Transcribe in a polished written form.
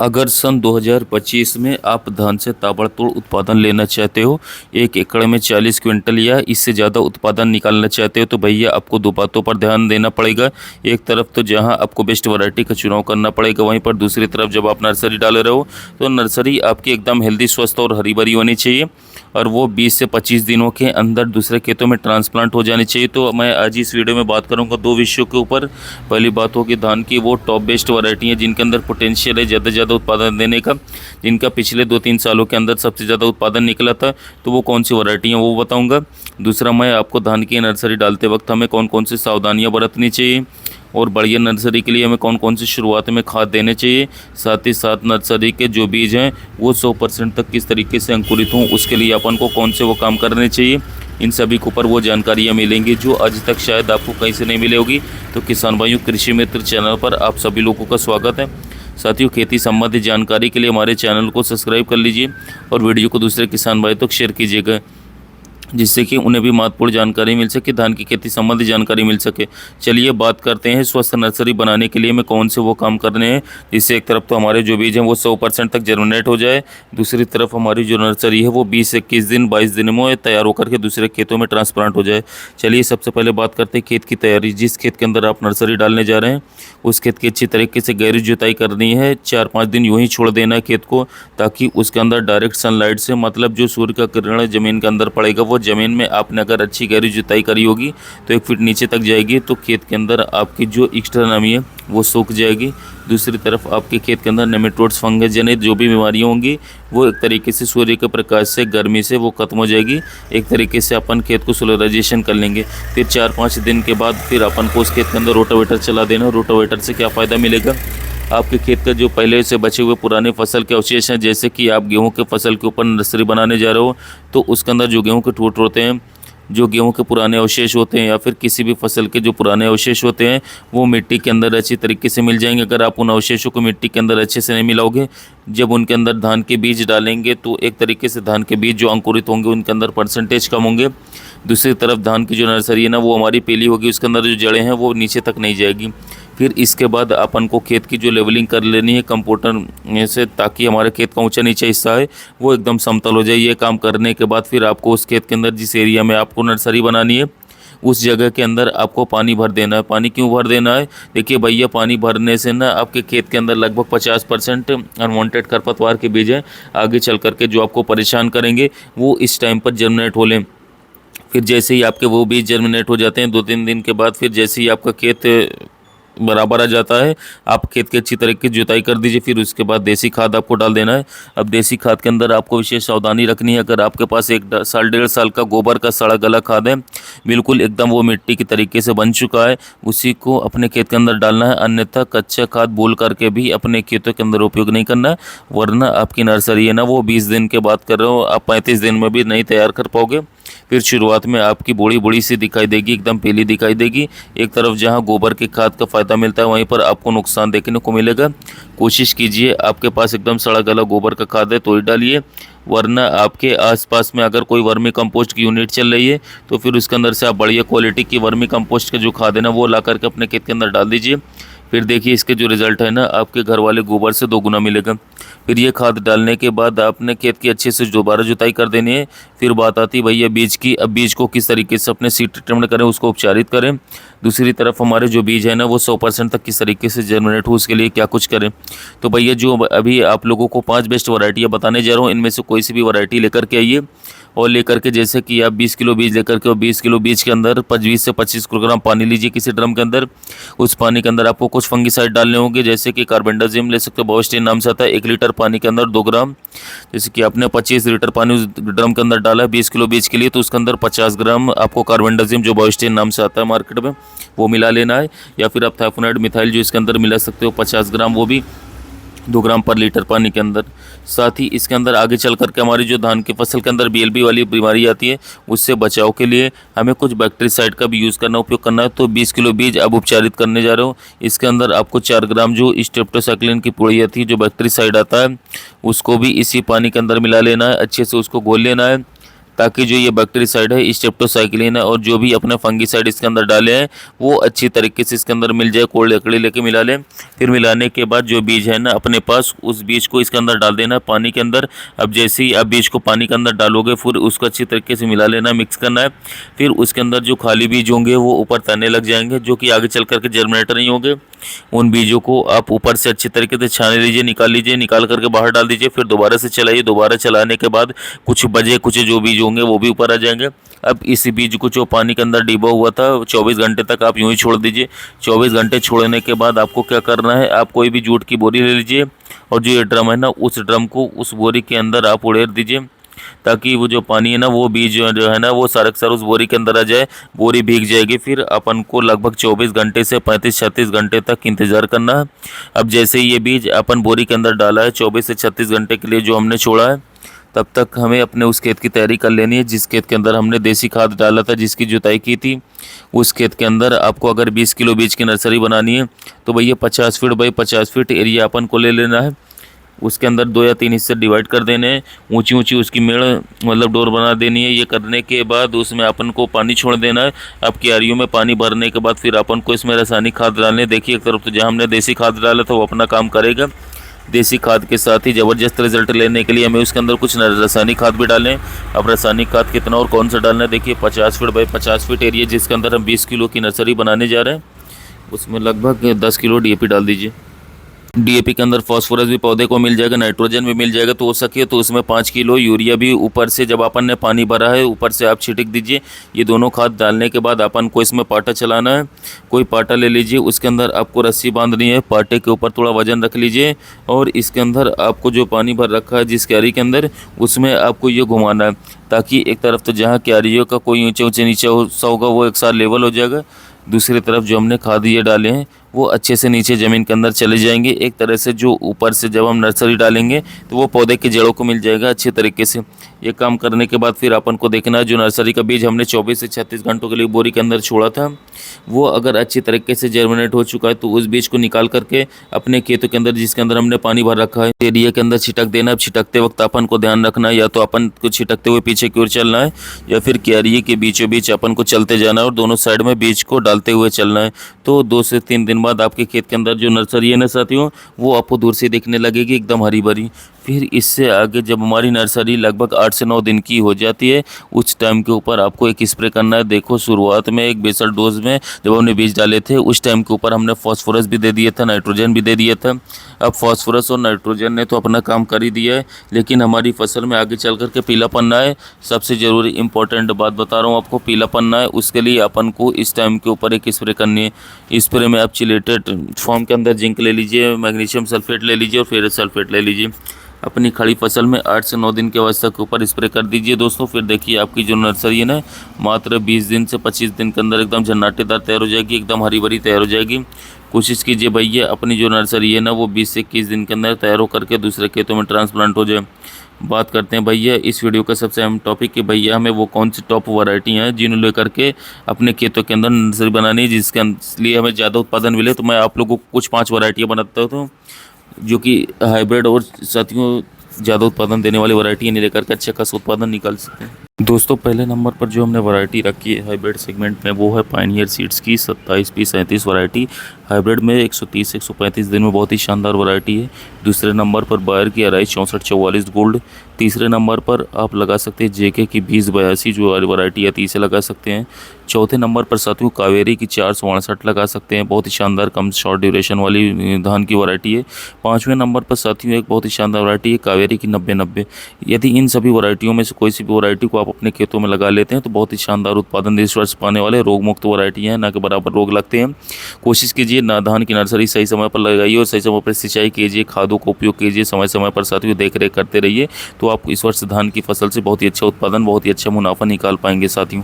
अगर सन 2025 में आप धान से ताबड़तोड़ उत्पादन लेना चाहते हो, 1 एकड़ में 40 क्विंटल या इससे ज़्यादा उत्पादन निकालना चाहते हो, तो भैया आपको दो बातों पर ध्यान देना पड़ेगा। एक तरफ तो जहां आपको बेस्ट वैरायटी का चुनाव करना पड़ेगा, वहीं पर दूसरी तरफ जब आप नर्सरी डाल रहे हो तो नर्सरी आपकी एकदम हेल्दी, स्वस्थ और हरी भरी होनी चाहिए और वो 20 से 25 दिनों के अंदर दूसरे खेतों में ट्रांसप्लांट हो जानी चाहिए। तो मैं आज इस वीडियो में बात करूंगा दो विषयों के ऊपर। पहली बात होगी धान की वो टॉप बेस्ट वैरायटी है जिनके अंदर पोटेंशियल है ज़्यादा से ज़्यादा उत्पादन देने का, जिनका पिछले 2-3 सालों के अंदर सबसे ज़्यादा उत्पादन निकला था, तो वो कौन सी वैरायटी है वो बताऊँगा। दूसरा, मैं आपको धान की नर्सरी डालते वक्त हमें कौन कौन सी सावधानियाँ बरतनी चाहिए और बढ़िया नर्सरी के लिए हमें कौन कौन सी शुरुआत में खाद देने चाहिए, साथ ही साथ नर्सरी के जो बीज हैं वो 100% तक किस तरीके से अंकुरित हों, उसके लिए अपन को कौन से वो काम करने चाहिए। इन सभी के ऊपर वो जानकारियाँ मिलेंगी जो आज तक शायद आपको कहीं से नहीं मिली होगी। तो किसान भाइयों, कृषि मित्र चैनल पर आप सभी लोगों का स्वागत है। साथियों, खेती संबंधी जानकारी के लिए हमारे चैनल को सब्सक्राइब कर लीजिए और वीडियो को दूसरे किसान भाई तक शेयर कीजिएगा, जिससे कि उन्हें भी महत्वपूर्ण जानकारी मिल सके, धान की खेती संबंधी जानकारी मिल सके। चलिए बात करते हैं स्वस्थ नर्सरी बनाने के लिए हमें कौन से वो काम करने हैं, जिससे एक तरफ तो हमारे जो बीज हैं वो 100% तक जर्मिनेट हो जाए, दूसरी तरफ हमारी जो नर्सरी है वो 20 से 21 दिन 22 दिन में तैयार होकर के दूसरे खेतों में ट्रांसप्लांट हो जाए। चलिए सबसे पहले बात करते हैं खेत की तैयारी। जिस खेत के अंदर आप नर्सरी डालने जा रहे हैं उस खेत की अच्छी तरीके से गहरी जुताई करनी है। 4-5 दिन यूँ ही छोड़ देना है खेत को, ताकि उसके अंदर डायरेक्ट सनलाइट से, मतलब जो सूर्य का किरण ज़मीन के अंदर पड़ेगा वो ज़मीन में आपने अगर अच्छी गहरी जुताई करी होगी तो 1 फीट नीचे तक जाएगी, तो खेत के अंदर आपकी जो एक्स्ट्रा नमी है वो सूख जाएगी। दूसरी तरफ आपके खेत के अंदर नेमेटोड्स, फंगस जनित जो भी बीमारियां होंगी वो एक तरीके से सूर्य के प्रकाश से, गर्मी से वो खत्म हो जाएगी। एक तरीके से अपन खेत को सोलराइजेशन कर लेंगे। फिर 4-5 दिन के बाद फिर अपन को उस खेत के अंदर रोटावेटर चला देना। रोटावेटर से क्या फ़ायदा मिलेगा, आपके खेत का जो पहले से बचे हुए पुराने फसल के अवशेष हैं, जैसे कि आप गेहूं के फसल के ऊपर नर्सरी बनाने जा रहे हो तो उसके अंदर जो गेहूं के ठूंठ होते हैं, जो गेहूं के पुराने अवशेष होते हैं या फिर किसी भी फसल के जो पुराने अवशेष होते हैं वो मिट्टी के अंदर अच्छी तरीके से मिल जाएंगे। अगर आप उन अवशेषों को मिट्टी के अंदर अच्छे से नहीं मिलाओगे, जब उनके अंदर धान के बीज डालेंगे तो एक तरीके से धान के बीज जो अंकुरित होंगे उनके अंदर परसेंटेज कम होंगे। दूसरी तरफ धान की जो नर्सरी है ना वो हमारी पीली होगी, उसके अंदर जो जड़ें हैं वो नीचे तक नहीं जाएगी। फिर इसके बाद अपन को खेत की जो लेवलिंग कर लेनी है कंप्यूटर से, ताकि हमारे खेत का ऊंचा नीचा हिस्सा है वो एकदम समतल हो जाए। ये काम करने के बाद फिर आपको उस खेत के अंदर जिस एरिया में आपको नर्सरी बनानी है उस जगह के अंदर आपको पानी भर देना है। पानी क्यों भर देना है, देखिए भैया, पानी भरने से ना आपके खेत के अंदर लगभग 50% अनवांटेड खरपतवार के बीज हैं आगे चल करके जो आपको परेशान करेंगे वो इस टाइम पर जर्मिनेट हो लें। फिर जैसे ही आपके वो बीज जर्मिनेट हो जाते हैं 2-3 दिन के बाद, फिर जैसे ही आपका खेत बराबर आ जाता है, आप खेत की अच्छी तरीके से जुताई कर दीजिए। फिर उसके बाद देसी खाद आपको डाल देना है। अब देसी खाद के अंदर आपको विशेष सावधानी रखनी है। अगर आपके पास 1-1.5 साल का गोबर का सड़ा गला खाद है, बिल्कुल एकदम वो मिट्टी की तरीके से बन चुका है, उसी को अपने खेत के अंदर डालना है। अन्यथा कच्चा खाद बोल करके भी अपने खेतों के अंदर उपयोग नहीं करना है, वरना आपकी नर्सरी है ना वो 20 दिन के बाद कर रहे हो, आप 35 दिन में भी नहीं तैयार कर पाओगे। फिर शुरुआत में आपकी बूढ़ी बूढ़ी सी दिखाई देगी, एकदम पीली दिखाई देगी। एक तरफ जहां गोबर के खाद का फ़ायदा मिलता है वहीं पर आपको नुकसान देखने को मिलेगा। कोशिश कीजिए, आपके पास एकदम सड़ा गला गोबर का खाद है तो ही डालिए, वरना आपके आसपास में अगर कोई वर्मी कंपोस्ट की यूनिट चल रही है तो फिर उसके अंदर से आप बढ़िया क्वालिटी की वर्मी कंपोस्ट का जो खाद है ना वो ला करके अपने खेत के अंदर डाल दीजिए। फिर देखिए इसके जो रिज़ल्ट है ना आपके घर वाले गोबर से 2 गुना मिलेगा। फिर ये खाद डालने के बाद आपने खेत की अच्छे से दोबारा जुताई कर देनी है। फिर बात आती है भैया बीज की। अब बीज को किस तरीके से अपने सीड ट्रीटमेंट करें, उसको उपचारित करें। दूसरी तरफ हमारे जो बीज है ना वो 100% तक किस तरीके से जर्मिनेट हो, उसके लिए क्या कुछ करें। तो भैया जो अभी आप लोगों को 5 बेस्ट वैरायटियाँ बताने जा रहा हूँ, इनमें से कोई सी भी वैरायटी लेकर के आइए और लेकर के, जैसे कि आप 20 किलो बीज लेकर के और 20 किलो बीज के अंदर 20 से 25 किलोग्राम पानी लीजिए किसी ड्रम के अंदर। उस पानी के अंदर आपको कुछ फंगिसाइड डालने होंगे, जैसे कि कार्बेंडाजिम ले सकते हो, बायोस्टीन नाम से आता है। 1 लीटर पानी के अंदर 2 ग्राम, जैसे कि आपने 25 लीटर पानी उस ड्रम के अंदर डाला 20 किलो बीज के लिए, तो उसके अंदर 50 ग्राम आपको कार्बेंडाजिम जो बायोस्टीन नाम से आता है मार्केट में वो मिला लेना है। या फिर आप थाइफोनाइड मिथाइल जो इसके अंदर मिला सकते हो 50 ग्राम, वो भी 2 ग्राम पर लीटर पानी के अंदर। साथ ही इसके अंदर आगे चल करके हमारी जो धान की फसल के अंदर BLB वाली बीमारी आती है उससे बचाव के लिए हमें कुछ बैक्टीरिसाइड का भी यूज़ करना, उपयोग करना है। तो 20 किलो बीज अब उपचारित करने जा रहे हो, इसके अंदर आपको 4 ग्राम जो स्ट्रेप्टोसाइक्लिन की पुड़ी आती है, जो बैक्टीरिसाइड आता है, उसको भी इसी पानी के अंदर मिला लेना है, अच्छे से उसको घोल लेना है। ताकि जो ये बैक्टीरियासाइड है, स्ट्रेप्टोसाइक्लिन है और जो भी अपने फंगिसाइड इसके अंदर डाले हैं वो अच्छी तरीके से इसके अंदर मिल जाए। कोल्ड लकड़ी लेके मिला लें। फिर मिलाने के बाद जो बीज है ना अपने पास, उस बीज को इसके अंदर डाल देना पानी के अंदर। अब जैसे ही आप बीज को पानी के अंदर डालोगे फिर उसको अच्छी तरीके से मिला लेना, मिक्स करना है। फिर उसके अंदर जो खाली बीज होंगे वो ऊपर तैरने लग जाएंगे, जो कि आगे चल करके जर्मिनेट नहीं होंगे। उन बीजों को आप ऊपर से अच्छी तरीके से छान लीजिए, निकाल करके बाहर डाल दीजिए। फिर दोबारा से चलाइए। दोबारा चलाने के बाद कुछ बचे कुछ जो बीज होंगे वो भी ऊपर आ जाएंगे। अब इस बीज को जो पानी के अंदर डिबा हुआ था 24 घंटे तक आप यूं ही छोड़ दीजिए। 24 घंटे छोड़ने के बाद आपको क्या करना है, आप कोई भी जूट की बोरी ले लीजिए और जो ये ड्रम है ना उस ड्रम को उस बोरी के अंदर आप उड़ेर दीजिए, ताकि वो जो पानी है ना वो बीज जो है ना वो सारा का सारा उस बोरी के अंदर आ जाए। बोरी भीग जाएगी। फिर अपन को लगभग 24 घंटे से 35-36 घंटे तक इंतज़ार करना है। अब जैसे ही ये बीज अपन बोरी के अंदर डाला है 24 से 36 घंटे के लिए जो हमने छोड़ा है, तब तक हमें अपने उस खेत की तैयारी कर लेनी है जिस खेत के अंदर हमने देसी खाद डाला था, जिसकी जुताई की थी। उस खेत के अंदर आपको अगर 20 किलो बीज की नर्सरी बनानी है तो भैया 50 फीट बाई 50 फीट एरिया अपन को ले लेना है। उसके अंदर 2 या 3 हिस्से डिवाइड कर देने हैं। ऊंची ऊंची उसकी मेड़ मतलब डोर बना देनी है। ये करने के बाद उसमें अपन को पानी छोड़ देना है। अब क्यारियों में पानी भरने के बाद फिर अपन को इसमें रासायनिक खाद डालने। देखिए एक तरफ तो जहाँ हमने देसी खाद डाला था वो अपना काम करेगा। देसी खाद के साथ ही ज़बरदस्त रिजल्ट लेने के लिए हमें उसके अंदर कुछ रासायनिक खाद भी डालें। अब रासायनिक खाद कितना और कौन सा डालना है, देखिए 50 फीट बाई 50 फीट एरिया जिसके अंदर हम 20 किलो की नर्सरी बनाने जा रहे हैं, उसमें लगभग 10 किलो DAP डाल दीजिए। DAP के अंदर फास्फोरस भी पौधे को मिल जाएगा, नाइट्रोजन भी मिल जाएगा। तो हो सके तो उसमें 5 किलो यूरिया भी ऊपर से जब अपन ने पानी भरा है ऊपर से आप छिड़क दीजिए। ये दोनों खाद डालने के बाद अपन को इसमें पाटा चलाना है। कोई पाटा ले लीजिए, उसके अंदर आपको रस्सी बांधनी है। पाटे के ऊपर थोड़ा वजन रख लीजिए और इसके अंदर आपको जो पानी भर रखा है जिस क्यारी के अंदर, उसमें आपको ये घुमाना है, ताकि एक तरफ तो जहाँ क्यारियों का कोई ऊँचे ऊँचे नीचे सा होगा वो एक साथ लेवल हो जाएगा। दूसरी तरफ जो हमने खाद ये डाले हैं वो अच्छे से नीचे ज़मीन के अंदर चले जाएंगे। एक तरह से जो ऊपर से जब हम नर्सरी डालेंगे तो वो पौधे की जड़ों को मिल जाएगा अच्छे तरीके से। ये काम करने के बाद फिर अपन को देखना है जो नर्सरी का बीज हमने 24 से 36 घंटों के लिए बोरी के अंदर छोड़ा था वो अगर अच्छी तरीके से जर्मिनेट हो चुका है तो उस बीज को निकाल करके अपने खेतों के अंदर जिसके अंदर हमने पानी भर रखा है एरिया के अंदर छिटक देना। अब छिटकते वक्त अपन को ध्यान रखना है, या तो अपन को छिटकते हुए पीछे की ओर चलना है या फिर क्यारी के बीचों बीच अपन को चलते जाना है और दोनों साइड में बीज को डालते हुए चलना है। तो 2 से 3 दिन बाद आपके खेत के अंदर जो नर्सरी है ना साथियों, वो आपको दूर से दिखने लगेगी एकदम हरी भरी। फिर इससे आगे जब हमारी नर्सरी लगभग 8 से 9 दिन की हो जाती है उस टाइम के ऊपर आपको एक स्प्रे करना है। देखो शुरुआत में एक बेसल डोज में जब हमने बीज डाले थे उस टाइम के ऊपर हमने फास्फोरस भी दे दिया था, नाइट्रोजन भी दे दिया था। अब फास्फोरस और नाइट्रोजन ने तो अपना काम कर ही दिया है, लेकिन हमारी फसल में आगे चल करके पीलापन ना आए। सबसे ज़रूरी इंपॉर्टेंट बात बता रहा हूँ आपको, पीलापन ना आए उसके लिए अपन को इस टाइम के ऊपर एक स्प्रे करनी है। स्प्रे में आप चिलेटेड फॉर्म के अंदर जिंक ले लीजिए, मैग्नीशियम सल्फेट ले लीजिए और फेरस सल्फेट ले लीजिए। अपनी खड़ी फसल में 8 से 9 दिन की अवस्था के ऊपर स्प्रे कर दीजिए दोस्तों। फिर देखिए आपकी जो नर्सरी है ना मात्र 20 दिन से 25 दिन के अंदर एकदम झन्नाटेदार तैयार हो जाएगी, एकदम हरी भरी तैयार हो जाएगी। कोशिश कीजिए भैया अपनी जो नर्सरी है ना वो 20 से 21 दिन के अंदर तैयार हो करके दूसरे खेतों में ट्रांसप्लांट हो जाए। बात करते हैं भैया इस वीडियो का सबसे अहम टॉपिक कि भैया हमें वो कौन सी टॉप वैरायटी हैं जिन्हें लेकर के अपने खेतों के अंदर नर्सरी बनानी है जिसके लिए हमें ज़्यादा उत्पादन मिले। तो मैं आप लोगों को कुछ 5 वैरायटियाँ बनाता हूँ जो कि हाइब्रिड और साथियों ज़्यादा उत्पादन देने वाली वैरायटी नहीं लेकर के अच्छा खासा उत्पादन निकाल सकते हैं। दोस्तों पहले नंबर पर जो हमने वैरायटी रखी है हाइब्रिड सेगमेंट में वो है पायनियर सीड्स की 27P37 वैरायटी। हाइब्रिड में 130 से 135 दिन में बहुत ही शानदार वैरायटी है। दूसरे नंबर पर बायर की अराइज 6444 गोल्ड। तीसरे नंबर पर आप लगा सकते हैं JK की 2082 जो वैरायटी आती है इसे लगा सकते हैं। चौथे नंबर पर साथियों कावेरी की 468 लगा सकते हैं, बहुत ही शानदार कम शॉर्ट ड्यूरेशन वाली धान की वैरायटी है। 5वें नंबर पर साथियों एक बहुत ही शानदार वैरायटी है कावेरी की 9090। यदि इन सभी वैरायटियों में से कोई सी भी वैरायटी को आप अपने खेतों में लगा लेते हैं तो बहुत ही शानदार उत्पादन इस वर्ष पाने वाले रोग मुक्त वैरायटी हैं, ना के बराबर रोग लगते हैं। कोशिश कीजिए ना धान की नर्सरी सही समय पर लगाइए और सही समय पर सिंचाई कीजिए, खादों का उपयोग कीजिए, समय समय पर साथियों देख रेख करते रहिए तो आप इस वर्ष धान की फसल से बहुत ही अच्छा उत्पादन बहुत ही अच्छा मुनाफा निकाल पाएंगे साथियों।